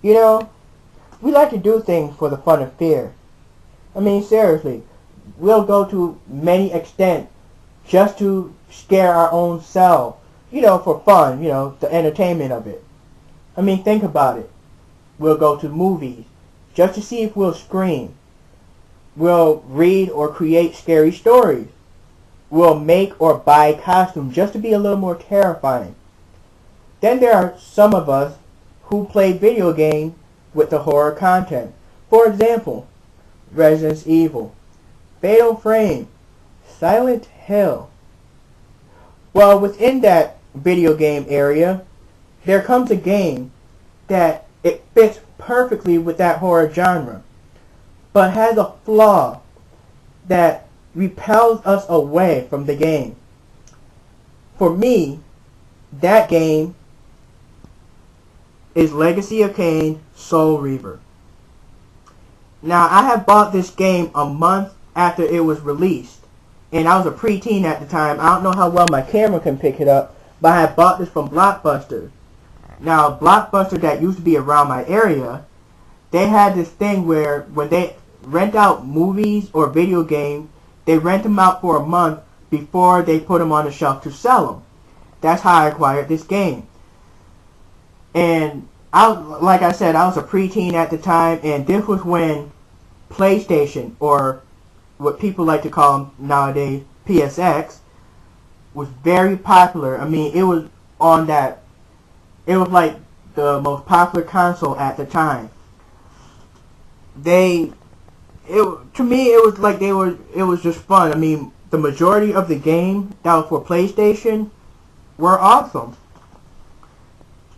You know, we like to do things for the fun of fear. I mean, seriously, we'll go to many extents just to scare our own self, for fun, the entertainment of it. I mean, think about it. We'll go to movies just to see if we'll scream. We'll read or create scary stories. We'll make or buy costumes just to be a little more terrifying. Then there are some of us who play video games with the horror content. For example, Resident Evil, Fatal Frame, Silent Hill. Well, within that video game area, there comes a game that it fits perfectly with that horror genre, but has a flaw that repels us away from the game. For me, that game is Legacy of Kain Soul Reaver. Now, I have bought this game a month after it was released, and I was a preteen at the time. I don't know how well my camera can pick it up, but I had bought this from Blockbuster. Now, Blockbuster that used to be around my area, they had this thing where when they rent out movies or video games, they rent them out for a month before they put them on the shelf to sell them. That's how I acquired this game. And like I said, I was a preteen at the time, and this was when PlayStation, or what people like to call them nowadays, PSX, was very popular. I mean, it was like the most popular console at the time. To me, it was just fun. I mean, the majority of the game that was for PlayStation were awesome.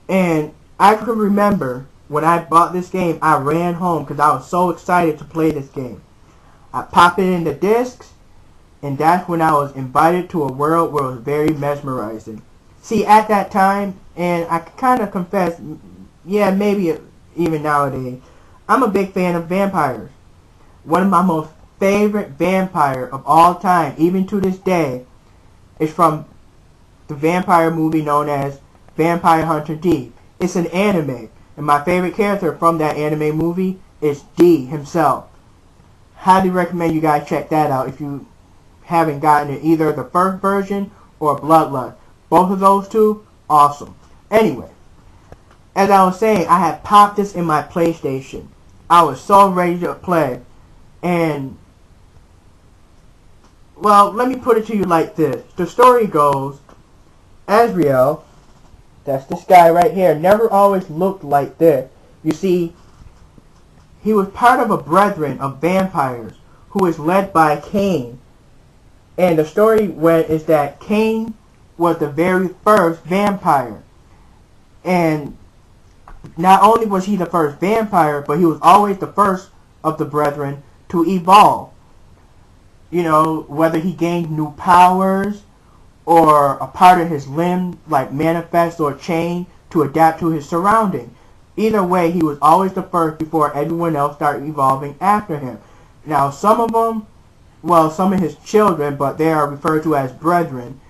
And I can remember when I bought this game, I ran home because I was so excited to play this game. I popped it in the discs, and that's when I was invited to a world where it was very mesmerizing. See, at that time, and I kind of confess, yeah, maybe even nowadays, I'm a big fan of vampires. One of my most favorite vampire of all time, even to this day, is from the vampire movie known as Vampire Hunter D. It's an anime, and my favorite character from that anime movie is D himself. Highly recommend you guys check that out if you haven't gotten it, either the first version or Bloodlust. Both of those two, awesome. Anyway, as I was saying, I had popped this in my PlayStation. I was so ready to play. And, well, let me put it to you like this. The story goes, Azrael, that's this guy right here, never always looked like this. You see, he was part of a brethren of vampires who is led by Kain. And the story is that Kain was the very first vampire. And not only was he the first vampire, but he was always the first of the brethren to evolve. Whether he gained new powers or a part of his limb like manifest or change to adapt to his surroundings. Either way, he was always the first before everyone else started evolving after him. Now, some of his children, but they are referred to as brethren,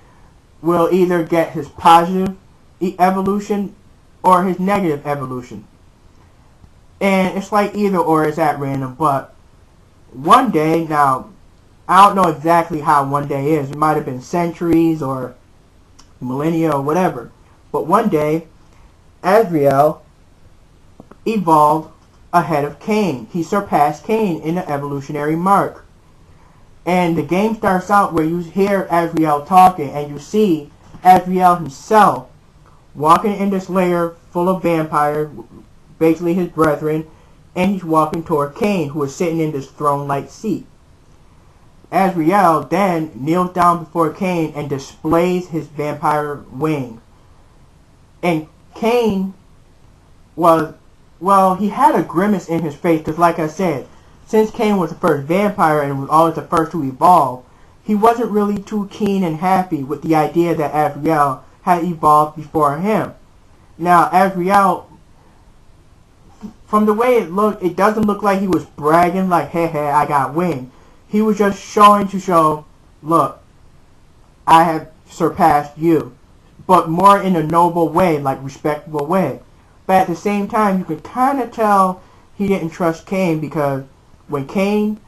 will either get his positive evolution or his negative evolution. And it's like either or, is at random, but one day, now, I don't know exactly how one day is. It might have been centuries or millennia or whatever. But one day, Azrael evolved ahead of Kain. He surpassed Kain in the evolutionary mark. And the game starts out where you hear Azrael talking, and you see Azrael himself walking in this lair full of vampires, basically his brethren, and he's walking toward Kain, who is sitting in this throne-like seat. Azrael then kneels down before Kain and displays his vampire wing. And Kain he had a grimace in his face, because like I said, since Kain was the first vampire and was always the first to evolve, he wasn't really too keen and happy with the idea that Azrael had evolved before him. Now, Azrael, from the way it looked, it doesn't look like he was bragging like, hey, I got wings. He was just showing to show, look, I have surpassed you. But more in a noble way, like respectable way. But at the same time, you can kind of tell he didn't trust Kain, because when Kain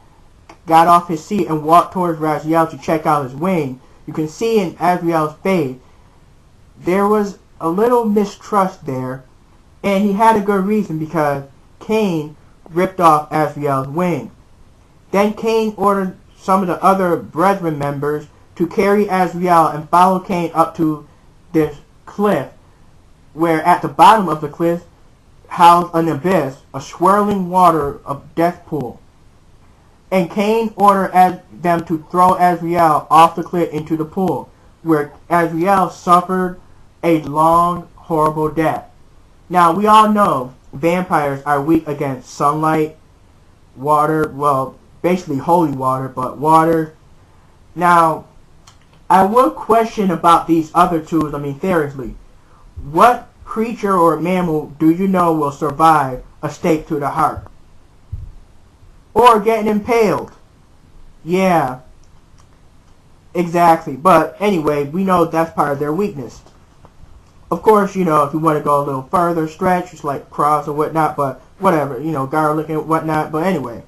got off his seat and walked towards Raziel to check out his wing, you can see in Azrael's face there was a little mistrust there, and he had a good reason, because Kain ripped off Azrael's wing. Then Kain ordered some of the other Brethren members to carry Azrael and follow Kain up to this cliff, where at the bottom of the cliff housed an abyss, a swirling water of death pool. And Kain ordered them to throw Azrael off the cliff into the pool, where Azrael suffered a long, horrible death. Now, we all know vampires are weak against sunlight, water, well, basically holy water, but water. Now, I will question about these other two, seriously. What creature or mammal do you know will survive a stake to the heart? Or getting impaled? Yeah, exactly. But anyway, we know that's part of their weakness. Of course, if you want to go a little further, stretch, it's like cross or whatnot, but whatever, garlic and whatnot. But anyway,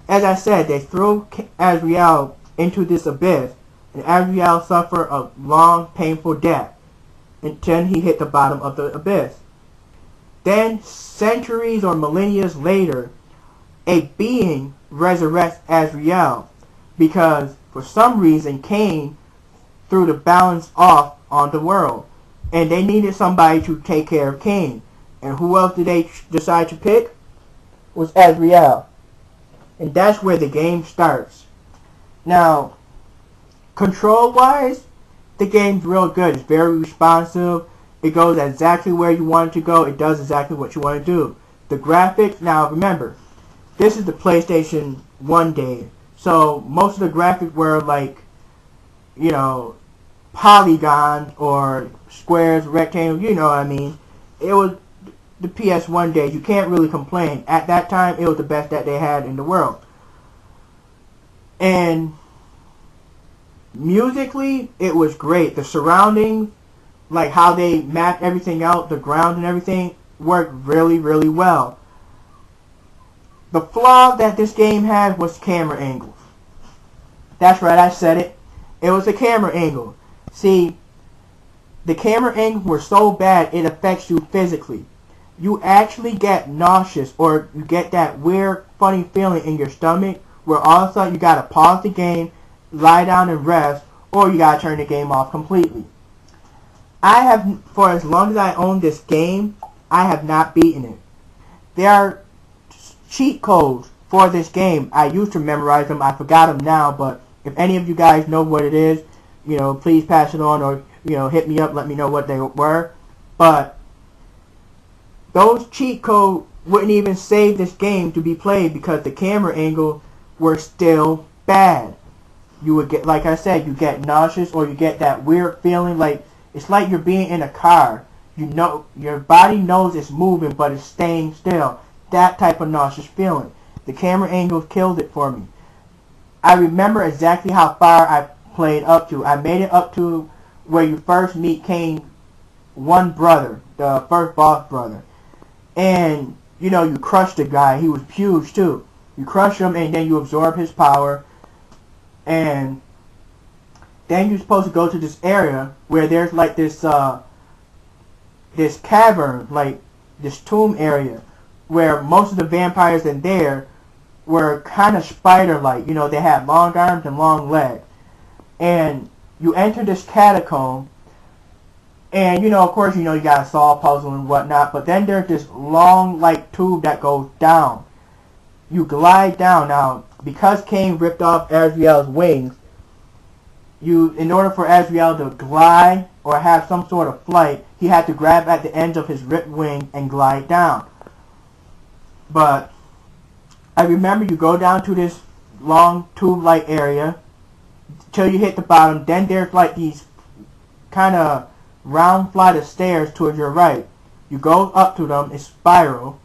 as I said, they threw Azrael into this abyss, and Azrael suffered a long, painful death until he hit the bottom of the abyss. Then, centuries or millennia later, a being resurrects Azrael, because for some reason Kain threw the balance off on the world, and they needed somebody to take care of Kain. And who else did they decide to pick? It was Azrael. And that's where the game starts. Now, control-wise, the game's real good. It's very responsive. It goes exactly where you want it to go. It does exactly what you want to do. The graphics, now remember, this is the PlayStation 1 days. So most of the graphics were like, polygon or squares, rectangles, you know what I mean. It was the PS1 days. You can't really complain. At that time, it was the best that they had in the world. And musically, it was great. The surroundings, like how they mapped everything out, the ground and everything, worked really, really well. The flaw that this game had was camera angles. That's right, I said it. It was a camera angle. See, the camera angles were so bad it affects you physically. You actually get nauseous, or you get that weird, funny feeling in your stomach where all of a sudden you gotta pause the game, lie down and rest, or you gotta turn the game off completely. I have, for as long as I own this game, I have not beaten it. There are cheat codes for this game. I used to memorize them. I forgot them now, but if any of you guys know what it is, please pass it on, or hit me up, let me know what they were. But those cheat codes wouldn't even save this game to be played, because the camera angles were still bad. You would get, like I said, you get nauseous, or you get that weird feeling like it's like you're being in a car. Your body knows it's moving, but it's staying still. That type of nauseous feeling. The camera angles killed it for me. I remember exactly how far I played up to. I made it up to where you first meet Kain's one brother, the first boss brother. And, you crush the guy. He was huge too. You crush him, and then you absorb his power. And then you're supposed to go to this area where there's like this cavern, like this tomb area, where most of the vampires in there were kind of spider-like. They had long arms and long legs. And you enter this catacomb, and, of course, you got to solve puzzle and whatnot, but then there's this long, like, tube that goes down. You glide down. Now, because Kain ripped off Azrael's wings, in order for Azrael to glide or have some sort of flight, he had to grab at the ends of his ripped wing and glide down. But I remember you go down to this long tube-like area till you hit the bottom. Then there's like these kind of round flight of stairs towards your right. You go up to them, it's spiral,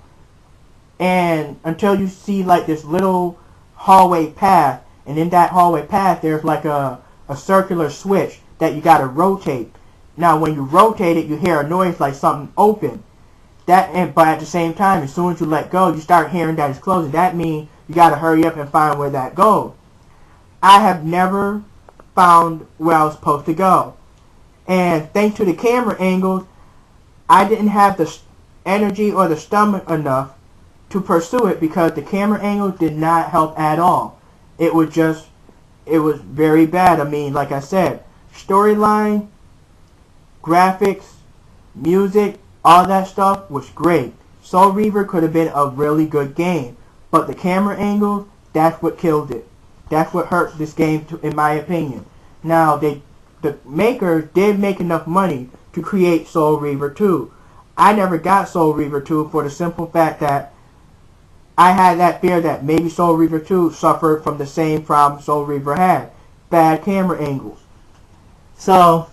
and until you see like this little hallway path, and in that hallway path there's like a circular switch that you gotta rotate. Now when you rotate it, you hear a noise like something open. But at the same time, as soon as you let go, you start hearing that it's closing. That means you got to hurry up and find where that goes. I have never found where I was supposed to go. And thanks to the camera angles, I didn't have the energy or the stomach enough to pursue it because the camera angles did not help at all. It was very bad. I mean, like I said, storyline, graphics, music, all that stuff was great. Soul Reaver could have been a really good game, but the camera angles, that's what killed it. That's what hurt this game, in my opinion. Now, the makers did make enough money to create Soul Reaver 2. I never got Soul Reaver 2 for the simple fact that I had that fear that maybe Soul Reaver 2 suffered from the same problem Soul Reaver had. Bad camera angles. So,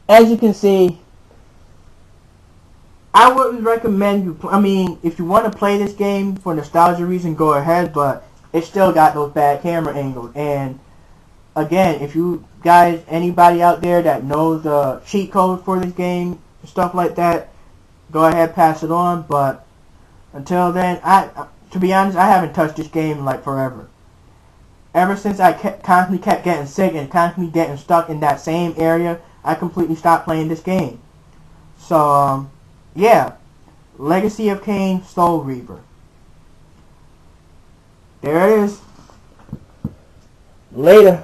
as you can see, I wouldn't recommend you. I mean, if you want to play this game for nostalgia reason, go ahead, but it still got those bad camera angles. And again, if you guys, anybody out there that knows the cheat code for this game, stuff like that, go ahead, pass it on. But until then, to be honest, I haven't touched this game in like forever. Ever since I constantly kept getting sick and constantly getting stuck in that same area, I completely stopped playing this game. So, yeah. Legacy of Kain, Soul Reaver. There it is. Later.